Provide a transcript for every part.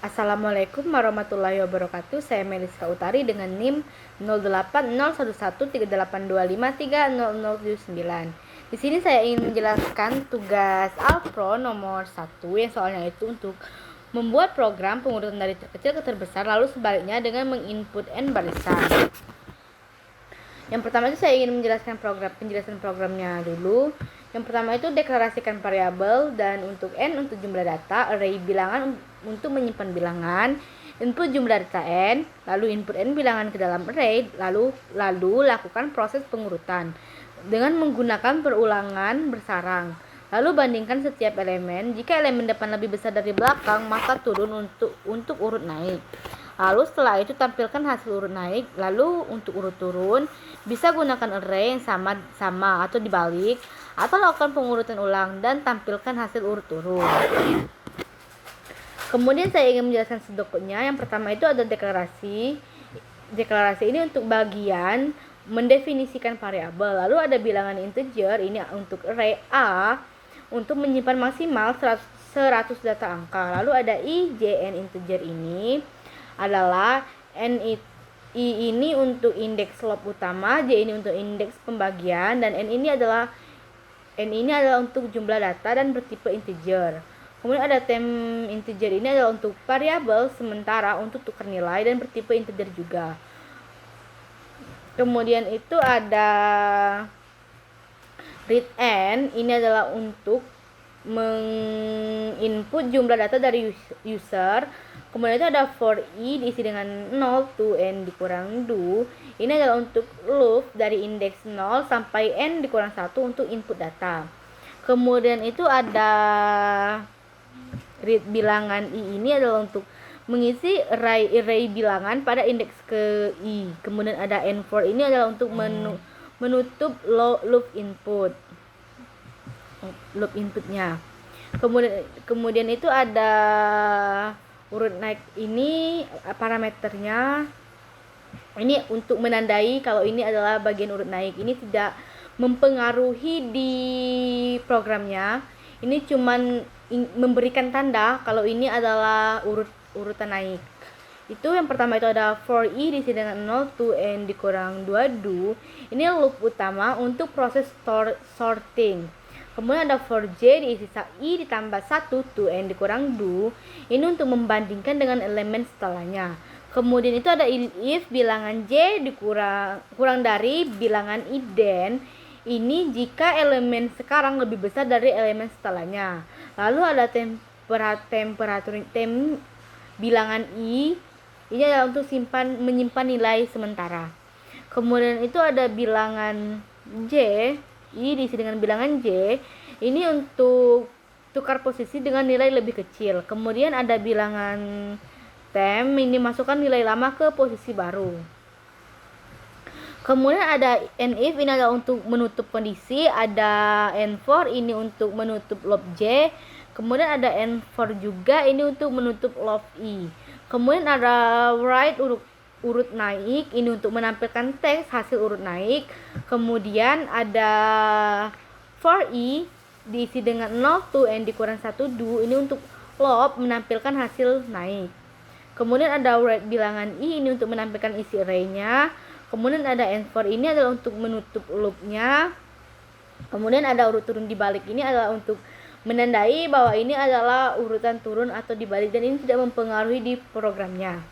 Assalamualaikum warahmatullahi wabarakatuh. Saya Meliska Utari dengan NIM 08011382530079. Di sini saya ingin menjelaskan tugas Alpro nomor 1 yang soalnya itu untuk membuat program pengurutan dari terkecil ke terbesar, lalu sebaliknya dengan menginput n barisan. Yang pertama itu saya ingin menjelaskan penjelasan programnya dulu. Yang pertama itu deklarasikan variabel, dan untuk n untuk jumlah data, array bilangan untuk menyimpan bilangan, input jumlah data n, lalu input n bilangan ke dalam array, lalu lakukan proses pengurutan dengan menggunakan perulangan bersarang. Lalu bandingkan setiap elemen. Jika elemen depan lebih besar dari belakang, maka turun untuk urut naik. Lalu setelah itu tampilkan hasil urut naik. Lalu untuk urut turun, bisa gunakan array yang sama atau dibalik, atau lakukan pengurutan ulang dan tampilkan hasil urut turun. Kemudian saya ingin menjelaskan sedoknya. Yang pertama itu ada deklarasi. Deklarasi ini untuk bagian mendefinisikan variabel. Lalu ada bilangan integer, ini untuk array A untuk menyimpan maksimal 100 data angka. Lalu ada i, j, n integer ini adalah i ini untuk indeks lop utama, j ini untuk indeks pembagian, dan n ini adalah untuk jumlah data dan bertipe integer. Kemudian ada temp integer ini adalah untuk variabel sementara untuk tukar nilai dan bertipe integer juga. Kemudian itu ada readN, ini adalah untuk menginput jumlah data dari user. Kemudian itu ada for i diisi dengan 0 to n dikurang 2. Ini adalah untuk loop dari indeks 0 sampai n dikurang 1 untuk input data. Kemudian itu ada read bilangan i, ini adalah untuk mengisi array bilangan pada indeks ke i. Kemudian ada n4, ini adalah untuk menutup loop inputnya. Kemudian itu ada urut naik, ini parameternya ini untuk menandai kalau ini adalah bagian urut naik. Ini tidak mempengaruhi di programnya, ini cuman memberikan tanda kalau ini adalah urutan naik. Itu yang pertama itu ada for i diisi dengan 0 to n dikurang 2 ini loop utama untuk proses sorting. Kemudian ada for j diisi i ditambah 1 to n dikurang 2, ini untuk membandingkan dengan elemen setelahnya. Kemudian itu ada if bilangan j kurang dari bilangan i, dan ini jika elemen sekarang lebih besar dari elemen setelahnya. Lalu ada temperatur bilangan i, ini adalah untuk menyimpan nilai sementara. Kemudian itu ada bilangan j, i diisi dengan bilangan j, ini untuk tukar posisi dengan nilai lebih kecil. Kemudian ada bilangan temp, ini masukkan nilai lama ke posisi baru. Kemudian ada nif, ini adalah untuk menutup kondisi. Ada n4, ini untuk menutup loop j. Kemudian ada n4 juga, ini untuk menutup loop i. Kemudian ada write urut naik, ini untuk menampilkan teks hasil urut naik. Kemudian ada for i diisi dengan 0 to n dikurang 1 do, ini untuk loop menampilkan hasil naik. Kemudian ada write bilangan i, ini untuk menampilkan isi array-nya. Kemudian ada n4, ini adalah untuk menutup loop-nya. Kemudian ada urut turun dibalik, ini adalah untuk menandai bahwa ini adalah urutan turun atau dibalik, dan ini tidak mempengaruhi di programnya.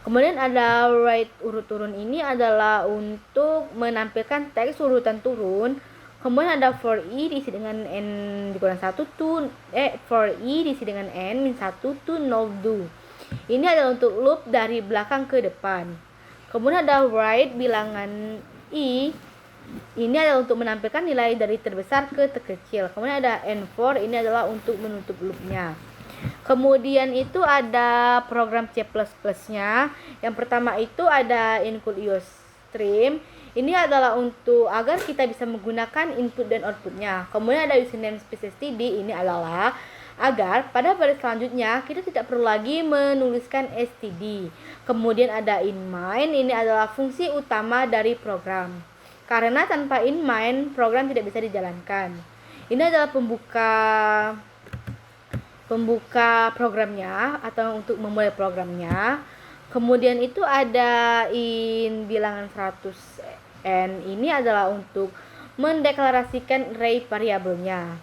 Kemudian ada write urut turun, ini adalah untuk menampilkan teks urutan turun. Kemudian ada for i diisi dengan n dikurang 1 to for i diisi dengan n min 1 to 0 do. Ini adalah untuk loop dari belakang ke depan. Kemudian ada write bilangan i, ini adalah untuk menampilkan nilai dari terbesar ke terkecil. Kemudian ada n4, ini adalah untuk menutup loopnya. Kemudian itu ada program C++ nya. Yang pertama itu ada include iostream. Ini adalah untuk agar kita bisa menggunakan input dan outputnya. Kemudian ada username space std, ini adalah agar pada baris selanjutnya kita tidak perlu lagi menuliskan std. Kemudian ada inMain, ini adalah fungsi utama dari program. Karena tanpa inMain program tidak bisa dijalankan. Ini adalah pembuka pembuka programnya atau untuk memulai programnya. Kemudian itu ada in bilangan 100 n, ini adalah untuk mendeklarasikan array variabelnya.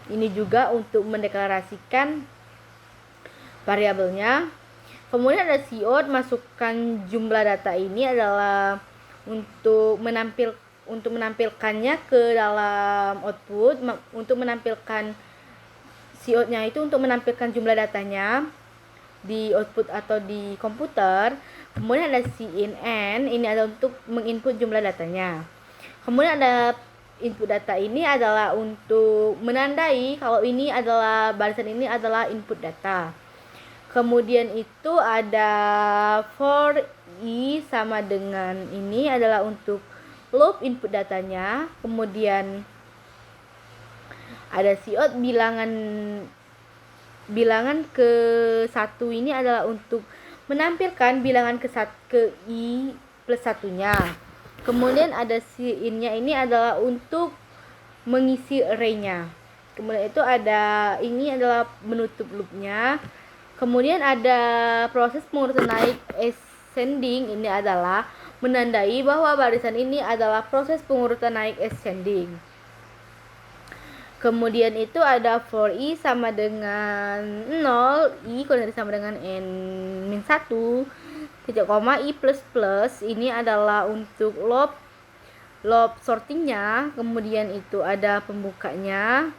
Ini juga untuk mendeklarasikan variabelnya. Kemudian ada cout, masukkan jumlah data ini adalah untuk menampilkannya ke dalam output, untuk menampilkan cout-nya itu untuk menampilkan jumlah datanya di output atau di komputer. Kemudian ada cin, ini adalah untuk menginput jumlah datanya. Kemudian ada input data, ini adalah untuk menandai kalau ini adalah barisan ini adalah input data. Kemudian itu ada for i sama dengan ini adalah untuk loop input datanya. Kemudian ada cout bilangan ke 1 ini adalah untuk menampilkan bilangan ke i plus 1-nya. Kemudian ada cin-nya, ini adalah untuk mengisi array-nya. Kemudian itu ada, ini adalah menutup loop-nya. Kemudian ada proses pengurutan naik ascending, ini adalah menandai bahwa barisan ini adalah proses pengurutan naik ascending. Kemudian itu ada for i sama dengan 0, i kurang dari sama dengan n-1, titik koma i plus plus, ini adalah untuk loop sortingnya. Kemudian itu ada pembukanya,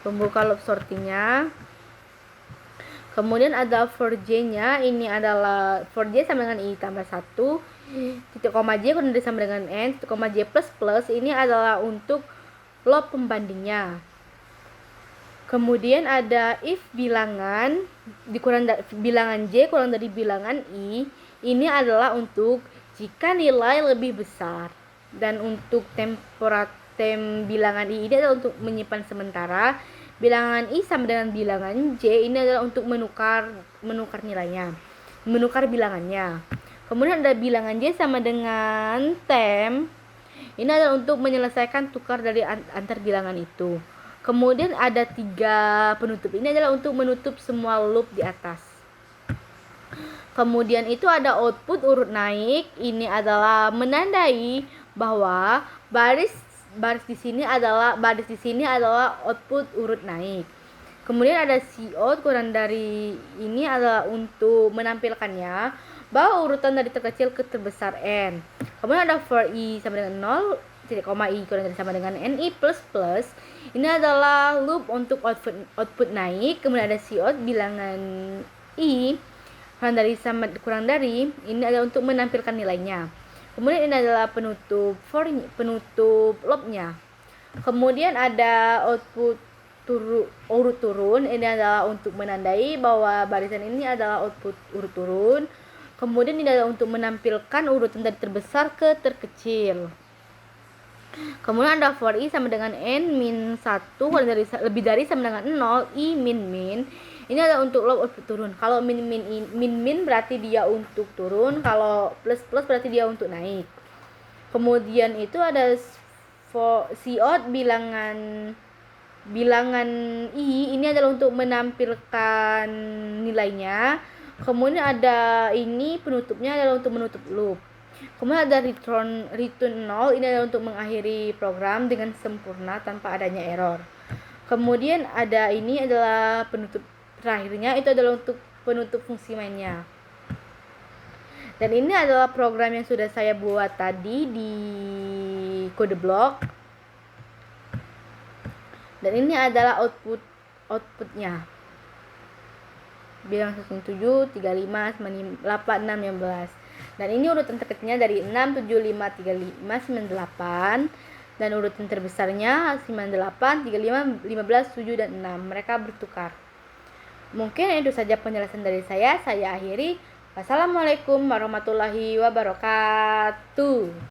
pembuka loop sortingnya. Kemudian ada for j-nya, ini adalah for j sama dengan i tambah 1, titik koma j kurang dari sama dengan n, titik koma j plus plus, ini adalah untuk loop pembandingnya. Kemudian ada if bilangan bilangan j kurang dari bilangan i, ini adalah untuk jika nilai lebih besar. Dan untuk bilangan i ini adalah untuk menyimpan sementara. Bilangan i sama dengan bilangan j, ini adalah untuk menukar nilainya, menukar bilangannya. Kemudian ada bilangan j sama dengan temp, ini adalah untuk menyelesaikan tukar dari antar bilangan itu. Kemudian ada 3 penutup, ini adalah untuk menutup semua loop di atas. Kemudian itu ada output urut naik, ini adalah menandai bahwa baris di sini adalah output urut naik. Kemudian ada cout kurang dari ini adalah untuk menampilkannya bahwa urutan dari terkecil ke terbesar n. Kemudian ada for i sama dengan 0, titik koma i kurang dari sama dengan ni plus plus, ini adalah loop untuk output naik. Kemudian ada cout bilangan i kurang dari ini adalah untuk menampilkan nilainya. Kemudian ini adalah penutup loopnya. Kemudian ada output urut turun, ini adalah untuk menandai bahwa barisan ini adalah output urut turun. Kemudian ini adalah untuk menampilkan urutan dari terbesar ke terkecil. Kemudian ada for i sama dengan n-1 lebih dari sama dengan 0, i min. Ini adalah untuk loop output turun. Kalau min berarti dia untuk turun, kalau plus berarti dia untuk naik. Kemudian itu ada cout bilangan i, ini adalah untuk menampilkan nilainya. Kemudian ada ini penutupnya adalah untuk menutup loop. Kemudian ada return 0, ini adalah untuk mengakhiri program dengan sempurna tanpa adanya error. Kemudian ada ini adalah penutup terakhirnya, itu adalah untuk penutup fungsi mainnya. Dan ini adalah program yang sudah saya buat tadi di kode blok. Dan ini adalah outputnya. Bilang 17, 35, 98, 6, 15. Dan ini urutan terkecilnya dari 6, 7, 5, 35, 98. Dan urutan terbesarnya 98, 35, 15, 7, dan 6. Mereka bertukar. Mungkin itu saja penjelasan dari saya. Saya akhiri. Wassalamualaikum warahmatullahi wabarakatuh.